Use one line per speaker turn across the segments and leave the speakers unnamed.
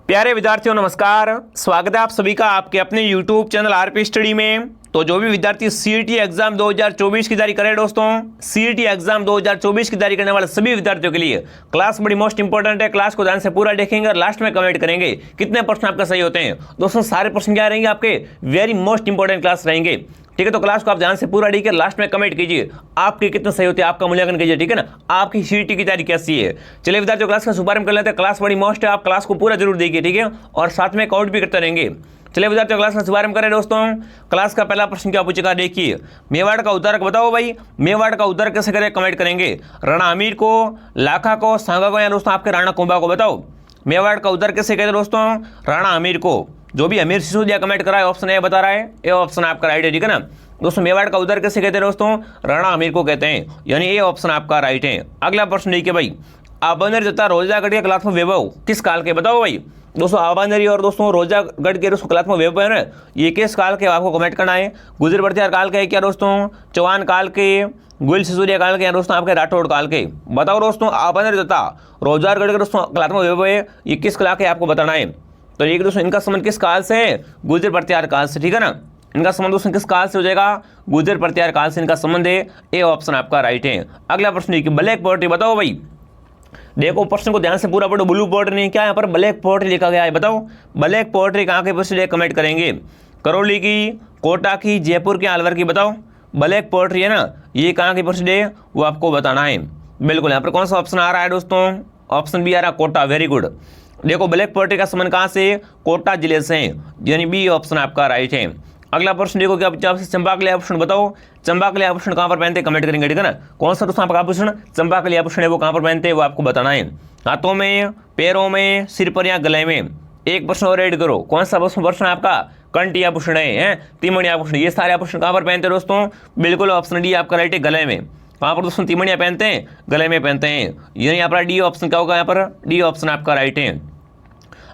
प्यारे विद्यार्थियों नमस्कार, स्वागत है आप सभी का आपके अपने YouTube चैनल आरपी स्टडी में। तो जो भी विद्यार्थी सीईटी एग्जाम 2024 की तैयारी करें दोस्तों, सीईटी एग्जाम 2024 की तैयारी करने वाले सभी विद्यार्थियों के लिए क्लास बड़ी मोस्ट इंपॉर्टेंट है। क्लास को ध्यान से पूरा देखेंगे और लास्ट में कमेंट करेंगे कितने प्रश्न आपका सही होते हैं। दोस्तों सारे प्रश्न क्या रहेंगे आपके, वेरी मोस्ट इंपॉर्टेंट क्लास रहेंगे। ठीक है, तो क्लास को आप ध्यान से पूरा देखिए, लास्ट में कमेंट कीजिए आपके कितने सही होते हैं, आपका मूल्यांकन कीजिए। ठीक है ना, आपकी सीईटी की तैयारी कैसी है। चलिए विद्यार्थियों क्लास का शुभारंभ कर लेते हैं। क्लास बड़ी मोस्ट है, आप क्लास को पूरा जरूर देखिए। ठीक है, और साथ में काउंट भी करते रहेंगे। चलिए विद्यार्थियों क्लास का शुभारंभ करें दोस्तों। क्लास का पहला प्रश्न क्या पूछेगा देखिए, मेवाड़ का उद्धारक बताओ भाई, मेवाड़ का उद्धार कैसे करें, कमेंट करेंगे। राणा अमीर को, लाखा को, सांगा को या दोस्तों आपके राणा कुंभा को बताओ। मेवाड़ का उद्धार कैसे कहते हैं दोस्तों, राणा अमीर को। जो भी अमीर सिसोदिया कमेंट करा है ऑप्शन ए बता रहा है, ए ऑप्शन आपका राइट है। ठीक है ना दोस्तों, मेवाड़ का उद्धार कैसे कहते हैं दोस्तों, राणा अमीर को कहते हैं, यानी ए ऑप्शन आपका राइट है। अगला प्रश्न देखिए भाई, आबंदरी तथा रोजागढ़ के कलात्मक वैभव किस काल के बताओ भाई। दोस्तों आबंदरी और दोस्तों रोजागढ़ के दोस्तों कलात्मक वैभव है ना, ये किस काल के आपको कमेंट करना है। गुजर बख्तियार काल के क्या दोस्तों, चौहान काल के, गुल सिसोदिया काल के या दोस्तों आपके राठौड़ काल के बताओ दोस्तों। आबंदरी तथा रोजागढ़ के दोस्तों कलात्मक वैभव है, ये किस काल के आपको बताना है। तो ये दोस्तों इनका संबंध किस काल से है, गुजर बख्तियार काल से। ठीक है ना, इनका संबंध दोस्तों किस काल से हो जाएगा, गुजर बख्तियार काल से इनका संबंध है, ए ऑप्शन आपका राइट है। अगला प्रश्न देखिए, ब्लैक पोएट्री बताओ भाई। देखो प्रश्न को ध्यान से पूरा पढ़ो, ब्लू पोएट्री नहीं, क्या यहाँ पर ब्लैक पोएट्री लिखा गया है बताओ। ब्लैक पोएट्री कहाँ के प्रश्न कमेंट करेंगे, करौली की, कोटा की, जयपुर की, अलवर की बताओ। ब्लैक पोएट्री है ना, ये कहाँ के प्रश्न है वो आपको बताना है। बिल्कुल यहाँ पर कौन सा ऑप्शन आ रहा है दोस्तों, ऑप्शन बी आ रहा है कोटा, वेरी गुड। देखो ब्लैक पोएट्री का संबंध कहाँ से, कोटा जिले से, यानी बी ऑप्शन आपका राइट है। अगला प्रश्न देखो क्या आपसे, चंपाकली आभूषण बताओ। चंपाकली आभूषण कहाँ पर पहनते हैं, कमेंट करेंगे। ठीक है ना, कौन सा दोस्तों आपका आभूषण चंपाकली आभूषण है वो कहाँ पर पहनते हैं वो आपको बताना है। हाथों में, पैरों में, सिर पर या गले में। एक प्रश्न और ऐड करो, कौन सा प्रश्न आपका, कंठी आभूषण है, तिमणी आभूषण, ये सारे आभूषण कहाँ पर पहनते हैं दोस्तों। बिल्कुल ऑप्शन डी आपका राइट है, गले में। कहाँ पर दोस्तों तिमणियाँ पहनते हैं, गले में पहनते हैं, यानी यहाँ पर डी ऑप्शन क्या होगा, यहाँ पर डी ऑप्शन आपका राइट है।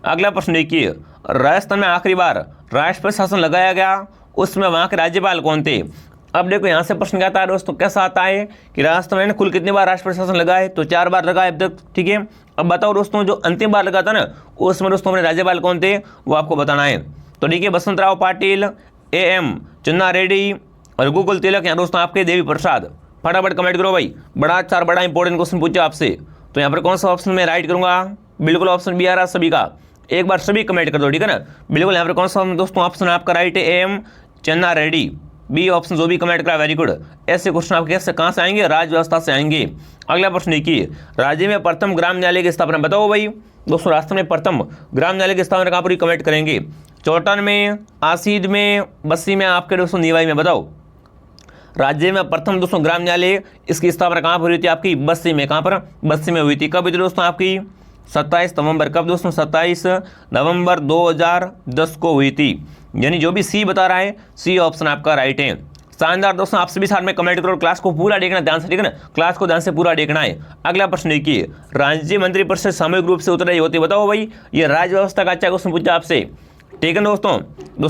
अगला प्रश्न देखिए, राजस्थान में आखिरी बार राष्ट्रपति शासन लगाया गया, उसमें वहाँ के राज्यपाल कौन थे। अब देखो यहाँ से प्रश्न क्या आता है दोस्तों, कैसा आता है कि राजस्थान में कुल कितनी बार राष्ट्रपति शासन लगा है, तो 4 बार लगा है अब तक। ठीक है, अब बताओ दोस्तों जो अंतिम बार लगा था ना, उसमें दोस्तों हमारे राज्यपाल कौन थे वो आपको बताना है। तो देखिए बसंतराव पाटिल, AM चन्ना रेड्डी, रघुकुल तिलक या दोस्तों आपके देवी प्रसाद। फटाफट कमेंट करो भाई, बड़ा इंपॉर्टेंट क्वेश्चन पूछा आपसे। तो यहाँ पर कौन सा ऑप्शन मैं राइट करूँगा, बिल्कुल ऑप्शन बी आ रहा सभी का, एक बार सभी कमेंट कर दो। ठीक है ना, बिल्कुल यहाँ पर कौन सा दोस्तों ऑप्शन आपका राइट है, AM चन्ना रेड्डी, बी ऑप्शन जो भी कमेंट करा वेरी गुड। ऐसे क्वेश्चन आपके कैसे कहाँ से आएंगे, राज व्यवस्था से आएंगे। अगला प्रश्न देखिए, राज्य में प्रथम ग्राम न्यायालय की स्थापना बताओ भाई। दोस्तों राजस्थान में प्रथम ग्राम न्यायालय की स्थापना कहाँ पर कमेंट करेंगे, चौटन में, आसीद में, बस्सी में, आपके दोस्तों निवाई में बताओ। राज्य में प्रथम दोस्तों ग्राम न्यायालय इसकी स्थापना कहाँ पर हुई थी आपकी, बस्सी में। कहाँ पर, बस्सी में हुई थी। कब हुई थी दोस्तों आपकी, 27 नवंबर। कब दोस्तों, 27 नवंबर 2010 को हुई थी, यानी जो भी सी बता रहा है सी ऑप्शन आपका राइट है। शानदार दोस्तों, आप सभी साथ में कमेंट करो, क्लास को पूरा देखना ध्यान से। ठीक है ना, क्लास को ध्यान से पूरा देखना है। अगला प्रश्न देखिए, राज्य मंत्रिपरिषद सामूहिक रूप से उत्तरदायी होती है बताओ भाई। ये राज्य व्यवस्था का अच्छा क्वेश्चन पूछा आपसे। ठीक है दोस्तों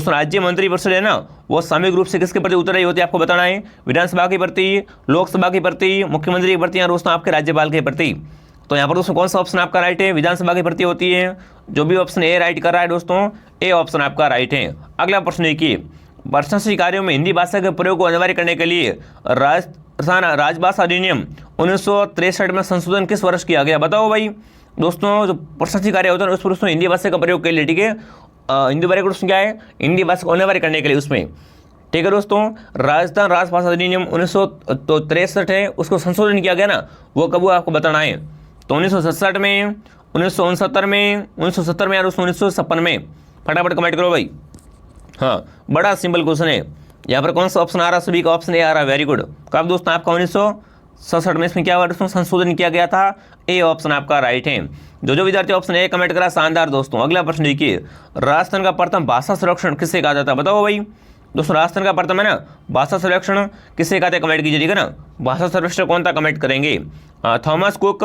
राज्य मंत्रिपरिषद है ना, वो सामूहिक रूप से किसके प्रति उत्तरदायी होती है आपको बताना है। विधानसभा के प्रति, लोकसभा के प्रति, मुख्यमंत्री के प्रति या दोस्तों आपके राज्यपाल के प्रति। तो यहाँ पर दोस्तों कौन सा ऑप्शन आपका राइट है, विधानसभा के प्रति होती है। जो भी ऑप्शन ए राइट कर रहा है दोस्तों, ए ऑप्शन आपका राइट है। अगला प्रश्न देखिए, प्रशंसनीय कार्यों में हिंदी भाषा के प्रयोग को अनिवार्य करने के लिए राजस्थान राजभाषा अधिनियम 1963 में संशोधन किस वर्ष किया गया बताओ भाई। दोस्तों जो प्रशंसनीय कार्य होता है उस पर दोस्तों हिंदी भाषा का प्रयोग के लिए। ठीक है, हिंदी भाषा का क्वेश्चन क्या है, हिंदी भाषा को अनिवार्य करने के लिए उसमें। ठीक है दोस्तों, राजस्थान राजभाषा अधिनियम 1963 है, उसको संशोधन किया गया ना, वो कब हुआ आपको बताना है। तो 1967 में, 1969 में, 1970 में या 1956 में। फटाफट कमेंट करो भाई। हाँ, बड़ा सिंपल क्वेश्चन है। यहाँ पर कौन सा ऑप्शन आ रहा है, सभी का ऑप्शन ए आ रहा है, वेरी गुड। कब दोस्तों आपका 1967 में इसमें क्या हुआ दोस्तों, संशोधन किया गया था, ए ऑप्शन आपका राइट है। जो विद्यार्थी ऑप्शन ए कमेंट करा शानदार दोस्तों। अगला प्रश्न देखिए, राजस्थान का प्रथम भाषा संरक्षण किससे कहा जाता है बताओ भाई। दोस्तों राजस्थान का प्रथम है ना भाषा संरक्षण किससे कहते हैं, कमेंट कीजिए। ठीक है ना, भाषा संरक्षण कौन था कमेंट करेंगे। Thomas cook,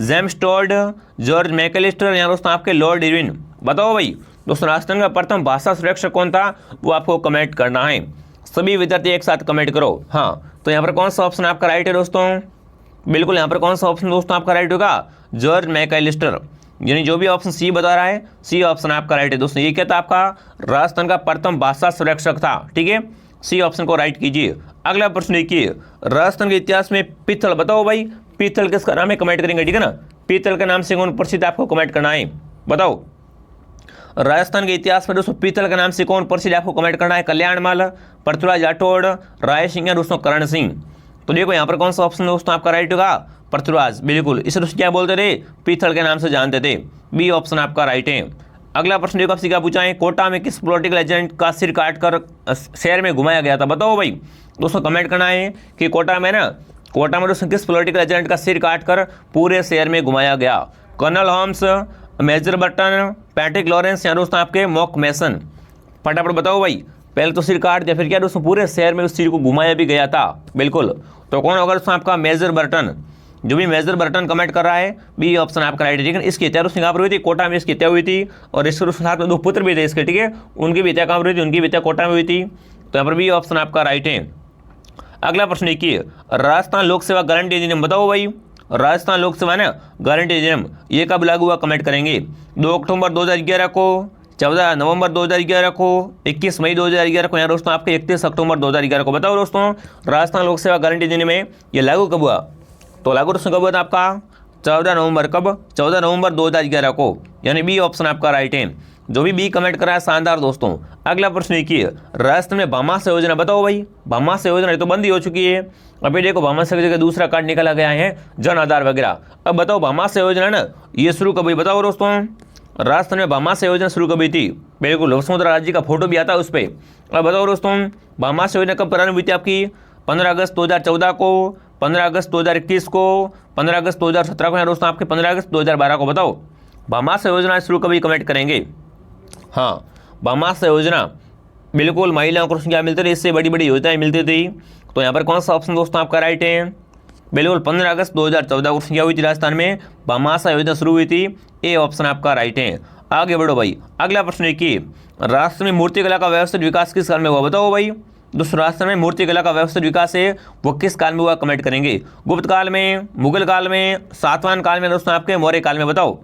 James Tod, George Mac Allister या दोस्तों आपके लॉर्ड इरविन बताओ भाई। दोस्तों राजस्थान का प्रथम भाषा संरक्षक कौन था वो आपको कमेंट करना है। सभी विद्यार्थी एक साथ कमेंट करो। हाँ, तो यहाँ पर कौन सा ऑप्शन आपका राइट है दोस्तों, बिल्कुल यहाँ पर कौन सा ऑप्शन दोस्तों आपका राइट होगा, जॉर्ज मैकेलिस्टर। यानी जो भी ऑप्शन सी बता रहा है, सी ऑप्शन आपका राइट है दोस्तों। ये क्या था आपका, राजस्थान का प्रथम भाषा संरक्षक था, ठीक है, सी ऑप्शन को राइट कीजिए। अगला प्रश्न देखिए, राजस्थान के इतिहास में पीतल, बताओ भाई पीतल किसका नाम है, कमेंट करेंगे, ठीक है ना। पीतल के नाम से कौन प्रसिद्ध, आपको कमेंट करना है, बताओ। राजस्थान के इतिहास में दोस्तों पीतल के नाम से कौन प्रसिद्ध, आपको कमेंट करना है। कल्याणमल, पृथ्वीराज राठौड़, राय सिंह या दोस्तों करण सिंह। तो देखो यहाँ पर कौन सा ऑप्शन दोस्तों आपका राइट होगा, पृथ्वीराज, बिल्कुल। इसे दोस्तों क्या बोलते थे, पीतल के नाम से जानते थे, बी ऑप्शन आपका राइट है। अगला प्रश्न देखो आपसे क्या पूछा है, कोटा में किस पॉलिटिकल एजेंट का सिर काटकर शहर में घुमाया गया था, बताओ भाई। दोस्तों कमेंट करना है कि कोटा में दोस्तों किस पॉलिटिकल एजेंट का सिर काटकर पूरे शहर में घुमाया गया। Colonel Holmes, major Burton, Patrick Lawrence या दोस्तों आपके मॉक मैसन। फटाफट बताओ भाई, पहले तो सिर काट दिया, फिर क्या दोस्तों पूरे शहर में उस सिर को घुमाया भी गया था, बिल्कुल। तो कौन होगा दोस्तों आपका, मेजर बर्टन। जो भी मेजर बर्टन कमेंट कर रहा है, बी ऑप्शन आपका राइट है, ठीक है। इसकी हत्या दोस्तों कहाँ पर हुई थी, कोटा में इसकी हत्या हुई थी। और इसके साथ में 2 पुत्र भी थे इसके, ठीक है, उनकी भी हत्या कहाँ पर हुई थी, उनकी भी हत्या कोटा में हुई थी। तो यहाँ पर बी ऑप्शन आपका राइट है। अगला प्रश्न देखिए, राजस्थान लोक सेवा गारंटी अधिनियम, बताओ भाई। राजस्थान लोक सेवा गारंटी अधिनियम ये कब लागू हुआ, कमेंट करेंगे। 2 अक्टूबर 2011 को, 14 नवंबर 2011 को, 21 मई 2011 को, या दोस्तों आपके 31 अक्टूबर 2011 को। बताओ दोस्तों, राजस्थान लोक सेवा गारंटी अधिनियम में ये लागू कब हुआ, तो लागू दोस्तों कब हुआ था आपका, 14 नवंबर, कब, 14 नवंबर 2011 को, यानी बी ऑप्शन आपका राइट है। जो भी बी कमेंट करा है, शानदार दोस्तों। अगला प्रश्न देखिए, राजस्थान में भामाशाह योजना, बताओ भाई। भामाशाह योजना तो बंद ही हो चुकी है, अभी देखो भामाशाह की जगह दूसरा कार्ड निकाला गया है, जन आधार वगैरह। अब बताओ भामाशाह योजना ये शुरू कब हुई, बताओ दोस्तों। राजस्थान में भामाशाह योजना शुरू कब हुई थी, बिल्कुल वसुंधरा राजे का फोटो भी आता है उस पर। अब बताओ दोस्तों, भामाशाह योजना कब प्रारंभ हुई थी आपकी, 15 अगस्त 2014 को, 15 अगस्त 2021 को, 15 अगस्त 2017 को, या दोस्तों आपके 15 अगस्त 2012 को। बताओ भामाशाह योजना शुरू कभी, कमेंट करेंगे। हाँ, भामाशाह योजना बिल्कुल महिलाओं को क्या मिलते थे, इससे बड़ी बड़ी योजनाएं मिलती थी। तो यहाँ पर कौन सा ऑप्शन दोस्तों आपका राइट है, बिल्कुल 15 अगस्त 2014 को क्या हुई थी, राजस्थान में भामाशाह योजना शुरू हुई थी, ए ऑप्शन आपका राइट है। आगे बढ़ो भाई, अगला प्रश्न देखिए, राजस्थान में मूर्तिकला का व्यवस्थित विकास किस काल में हुआ, बताओ भाई। दोस्तों राजस्थान में मूर्तिकला का व्यवस्थित विकास है वो किस काल में हुआ, कमेंट करेंगे। गुप्त काल में, मुगल काल में, सातवाहन काल में, दोस्तों आपके मौर्य काल में। बताओ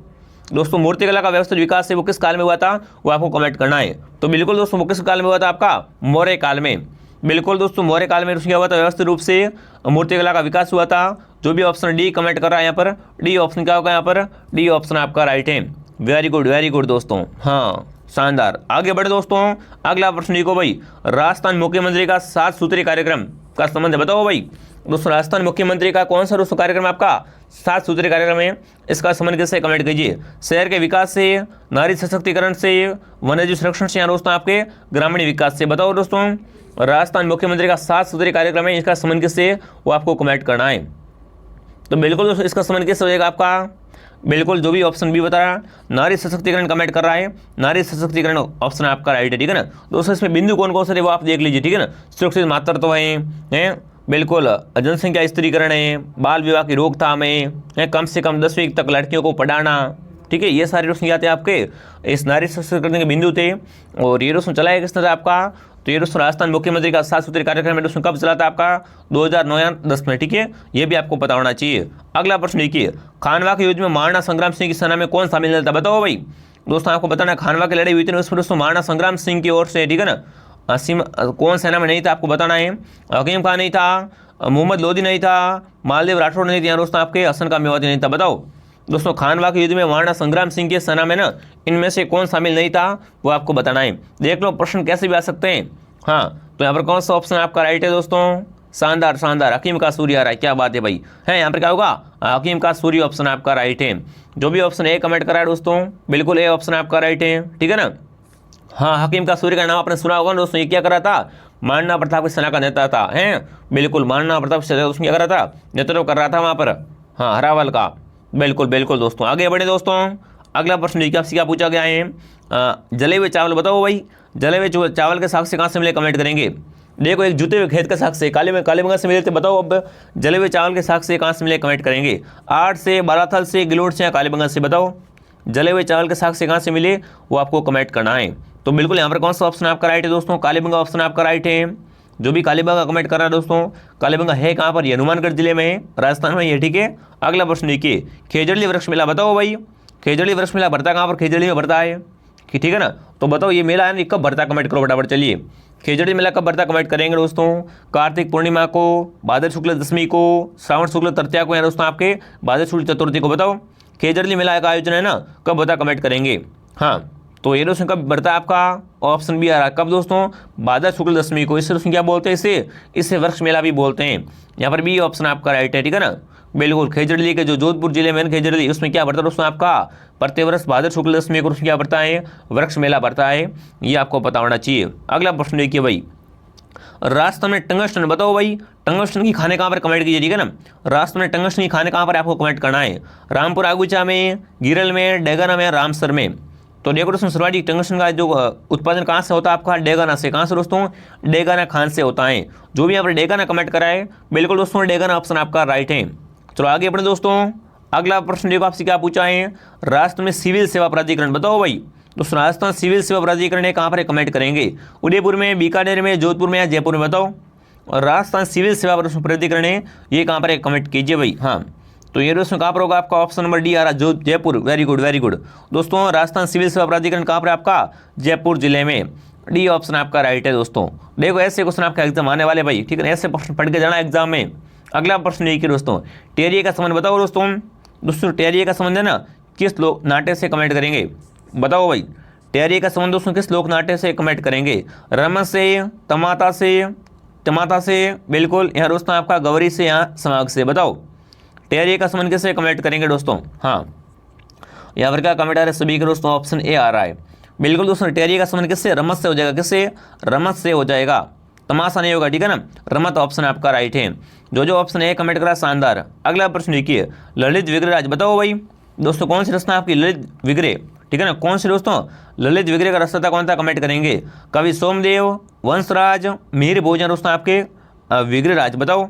दोस्तों, मूर्तिकला का व्यवस्थित विकास है वो किस काल में हुआ था, वो आपको कमेंट करना है। तो बिल्कुल दोस्तों वो किस काल में हुआ था, आपका मौर्य काल में। बिल्कुल दोस्तों मौर्य काल में क्या हुआ था, व्यवस्थित रूप से मूर्तिकला का विकास हुआ था। जो भी ऑप्शन डी कमेंट कर रहा है यहाँ पर, डी ऑप्शन क्या होगा, यहाँ पर डी ऑप्शन आपका राइट है। वेरी गुड दोस्तों, हाँ शानदार। आगे बढ़े दोस्तों, अगला प्रश्न देखो भाई, राजस्थान मुख्यमंत्री का 7 सूत्री कार्यक्रम का संबंध है, बताओ भाई। दोस्तों राजस्थान मुख्यमंत्री का कौन सा दोस्तों कार्यक्रम आपका 7 सूत्री कार्यक्रम है, इसका संबंध किससे, कमेंट कीजिए। शहर के विकास से, नारी सशक्तिकरण से, वन्यजीव संरक्षण से, या दोस्तों आपके ग्रामीण विकास से। बताओ दोस्तों, राजस्थान मुख्यमंत्री का 7 सूत्री कार्यक्रम है, इसका संबंध किससे, वो आपको कमेंट करना है। तो बिल्कुल दोस्तों इसका संबंध किससे हो जाएगा आपका, बिल्कुल जो भी ऑप्शन भी बता रहा है, नारी सशक्तिकरण कमेंट कर रहा है, नारी सशक्तिकरण ऑप्शन आपका राइट है, ठीक है ना। दोस्तों इसमें बिंदु कौन कौन से थे वो आप देख लीजिए, ठीक है ना। सुरक्षित मातृत्व है, बिल्कुल जनसंख्या स्त्रीकरण है, बाल विवाह की रोकथाम है, कम से कम 10वीं तक लड़कियों को पढ़ाना, ठीक है। ये सारे दोस्तों क्या थे आपके, इस नारी सशक्तिकरण के बिंदु थे। और ये दोस्तों चलाया किसने था आपका, तो ये दोस्तों राजस्थान मुख्यमंत्री का 7 सूत्री कार्यक्रम में दोस्तों कब चला था आपका, 2009 या 10 में, ठीक है। ये भी आपको पता होना चाहिए। अगला प्रश्न देखिए, खानवा के युद्ध में महाराणा संग्राम सिंह की सेना में कौन शामिल था, बताओ भाई। दोस्तों आपको बताना, खानवा की लड़ाई हुई थी उसमें दोस्तों महाराणा संग्राम सिंह की ओर से, ठीक है ना। कौन सेना में नहीं था आपको बताना है। हकीम खान नहीं था, मोहम्मद लोधी नहीं था, मालदेव राठौड़ नहीं था, दोस्तों आपके हसन का मेवाती नहीं था। बताओ दोस्तों, खानवा के युद्ध में महाराणा संग्राम सिंह की सेना में इनमें से कौन शामिल नहीं था, वो आपको बताना है। देख लो प्रश्न कैसे भी आ सकते हैं। हाँ, तो यहाँ पर कौन सा ऑप्शन आपका राइट है दोस्तों, शानदार शानदार, हकीम का सूर्य आ रहा है, क्या बात है भाई, है यहाँ पर क्या होगा, हकीम का सूर्य ऑप्शन आपका राइट है। जो भी ऑप्शन ए कमेंट करा है दोस्तों, बिल्कुल ए ऑप्शन आपका राइट है, ठीक है ना। हाँ, हकीम का सूर्य का नाम आपने सुना होगा दोस्तों, ये क्या करा था, महाराणा प्रताप की सेना का नेता था, हैं बिल्कुल महाराणा प्रताप दोस्तों क्या कर रहा था, नेतृत्व कर रहा था वहाँ पर, हाँ हरावल का, बिल्कुल दोस्तों। आगे बढ़े दोस्तों, अगला प्रश्न देखिए आपसे क्या पूछा गया है, जले हुए चावल, बताओ भाई। जले हुए चावल के साक्ष्य कहाँ से मिले, कमेंट करेंगे। देखो एक जूते हुए खेत का साक्ष्य कालीबंगा से मिले थे, बताओ अब जले हुए चावल के साक्ष्य कहाँ से मिले, कमेंट करेंगे। 8 से, बालाथल से, गिलोट से या कालीबंगा से। बताओ जले हुए चावल के साक्ष्य कहाँ से मिले, वो आपको कमेंट करना है। तो बिल्कुल यहाँ पर कौन सा ऑप्शन आपका राइट है दोस्तों, कालीबंगा ऑप्शन आपका राइट है। जो भी कालीबंगा कमेंट कर रहा है दोस्तों, कालीबंगा है कहाँ पर, ये हनुमानगढ़ जिले में है, राजस्थान में ये, ठीक है। अगला प्रश्न देखिए, खेजड़ली वृक्ष मेला, बताओ भाई। खेजड़ी वृक्ष मेला भरता कहाँ पर? खेजड़ी में भरता है कि ठीक है ना। तो बताओ ये मेला है कब भरता, कमेंट करो फटाफट। चलिए खेजड़ी मेला कब भरता कमेंट करेंगे दोस्तों? कार्तिक पूर्णिमा को, भाद्र शुक्ल दशमी को, श्रावण शुक्ल तृतीया को, या दोस्तों आपके भाद्र शुक्ल चतुर्थी को। बताओ खेजड़ी मेला का आयोजन है ना, कब होता कमेंट करेंगे। हाँ तो ये दोस्तों कब बढ़ता है आपका? ऑप्शन बी आ रहा है। कब दोस्तों? भाद्र शुक्ल दशमी को। इससे दोस्तों क्या बोलते हैं? इसे वृक्ष मेला भी बोलते हैं। यहाँ पर बी ऑप्शन आपका राइट है, ठीक है ना। बिल्कुल खेजड़ी के जो जोधपुर जिले में खेजड़ी, उसमें क्या बढ़ता है दोस्तों आपका? प्रतिवर्ष भाद्र शुक्ल दशमी को क्या बढ़ता है? वृक्ष मेला बढ़ता है। ये आपको पता होना चाहिए। अगला प्रश्न देखिए भाई, राजस्थान में टंगस्टन, बताओ भाई टंगस्टन की खाने कहाँ पर कमेंट कीजिए, ठीक है ना। राजस्थान में टंगस्टन की खाने कहाँ पर आपको कमेंट करना है? रामपुर आगुचा में, गिरल में, डेगाना में, रामसर में। तो देखो दोस्तों सर्वाधिक टंगस्टन का जो उत्पादन कहाँ से होता है आपका? डेगाना से। कहाँ से दोस्तों? डेगाना खान से होता है। जो भी यहाँ पर डेगाना कमेंट करा है, बिल्कुल दोस्तों डेगाना ऑप्शन आपका राइट है। चलो आगे बढ़े दोस्तों। अगला प्रश्न देखो आपसे क्या पूछा है? राजस्थान में सिविल सेवा प्राधिकरण, बताओ भाई दोस्तों राजस्थान सिविल सेवा प्राधिकरण है कहाँ पर कमेंट करेंगे? उदयपुर में, बीकानेर में, जोधपुर में या जयपुर में? बताओ और राजस्थान सिविल सेवा प्राधिकरण है ये कहाँ पर कमेंट कीजिए भाई। हाँ तो ये दोस्तों कहाँ पर होगा आपका? ऑप्शन नंबर डी आ रहा जो Jaipur. Very good very good दोस्तों। राजस्थान सिविल सेवा प्राधिकरण कहाँ पर आपका? जयपुर जिले में। डी ऑप्शन आपका राइट है दोस्तों। देखो ऐसे क्वेश्चन आपका एग्जाम आने वाले भाई, ठीक है ना। ऐसे प्रश्न पढ़ के जाना एग्जाम में। अगला प्रश्न देखिए दोस्तों, टेरिया का संबंध बताओ दोस्तों टेरिया का संबंध है ना किस लोक नाट्य से कमेंट करेंगे? बताओ भाई टेरिया का संबंध दोस्तों किस लोक नाट्य से कमेंट करेंगे? रमन से, तमाता से, बिल्कुल यहाँ दोस्तों आपका गौरी से, यहाँ समाग से। बताओ टेरिया का संबंध किससे कमेंट करेंगे दोस्तों? हाँ यहाँ पर क्या कमेंट आ रहा है सभी के दोस्तों? ऑप्शन ए आ रहा है। बिल्कुल दोस्तों टेरिया का संबंध किससे? रमत से हो जाएगा। किससे? रमत से हो जाएगा, तमाशा नहीं होगा, ठीक है ना। रमत ऑप्शन आपका राइट है। जो ऑप्शन ए कमेंट करा शानदार। अगला प्रश्न देखिए, ललित विग्रहराज, बताओ भाई दोस्तों कौन सी रचना आपकी? ललित विग्रह, ठीक है ना। कौन सी दोस्तों? ललित विग्रह का रचना कौन था कमेंट करेंगे? कवि सोमदेव, वंशराज, मिहिर भोजन दोस्तों आपके विग्रहराज। बताओ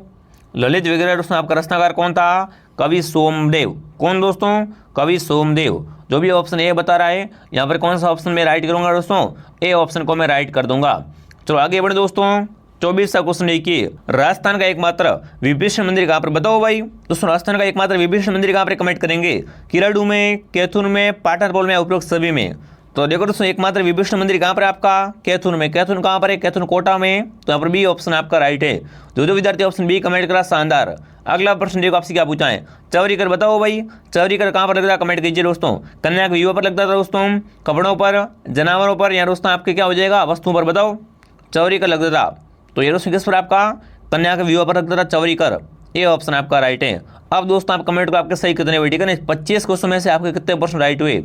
ललित विग्रह दोस्तों आपका रचनाकार कौन था? कवि सोमदेव। कौन दोस्तों? कवि सोमदेव। जो भी ऑप्शन ए बता रहा है यहाँ पर कौन सा ऑप्शन मैं राइट करूंगा दोस्तों? ए ऑप्शन को मैं राइट कर दूंगा। चलो आगे बढ़े दोस्तों। 24 का क्वेश्चन देखिए, राजस्थान का एकमात्र विभीषण मंदिर कहाँ पर? बताओ भाई दोस्तों राजस्थान का एकमात्र विभीषण मंदिर कहाँ पर कमेंट करेंगे? किराडू में, कैथूर में, पाटरपोल में, उपरोक्त सभी में। तो देखो दोस्तों एकमात्र विभीषण मंदिर कहाँ पर आपका? कैथूर में। कैथूर कहाँ पर है? कैथूर कोटा में। तो यहाँ पर बी ऑप्शन आपका राइट है। जो विद्यार्थी ऑप्शन बी कमेंट करा शानदार। अगला प्रश्न देखो आपसे क्या पूछा है? चौरीकर, बताओ भाई चौरीकर कहाँ पर लगता है कमेंट कीजिए दोस्तों। कन्या के विवाह पर लगता था दोस्तों, कपड़ों पर, जानवरों पर, या दोस्तों आपके क्या हो जाएगा? वस्तुओं पर। बताओ चौरीकर लगता था। तो ये दोस्तों किस पर आपका? कन्या के विवाह पर लगता था चौरीकर। ये ऑप्शन आपका राइट है। अब दोस्तों आप कमेंट को आपके सही कितने हुए, ठीक है ना। 25 क्वेश्चन में से आपके कितने प्रश्न राइट हुए?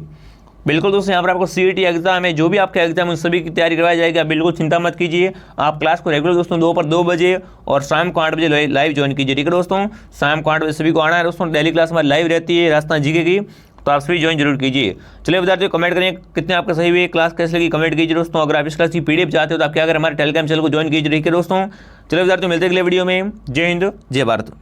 बिल्कुल दोस्तों यहाँ पर आपको सीईटी एग्जाम है, जो भी आपके एग्जाम है सभी की तैयारी करवाई जाएगी। आप बिल्कुल चिंता मत कीजिए। आप क्लास को रेगुलर दोस्तों दोपहर 2 बजे और शाम को 8 बजे लाइव ज्वाइन कीजिए, ठीक है दोस्तों। शाम को 8 बजे सभी को आना है दोस्तों। डेली क्लास हमारी लाइव रहती है राजस्थान जीके की, तो आप सभी ज्वाइन जरूर कीजिए। चलिए विद्यार्थियों कमेंट करें कितने आपके सही हुए, क्लास कैसे लगी कमेंट कीजिए दोस्तों। अगर आप इस क्लास की पीडीएफ चाहते हो तो आप क्या करें, हमारे टेलीग्राम चैनल को ज्वाइन कीजिए, ठीक है दोस्तों। चलिए विद्यार्थियों मिलते हैं अगले वीडियो में। जय हिंद जय भारत।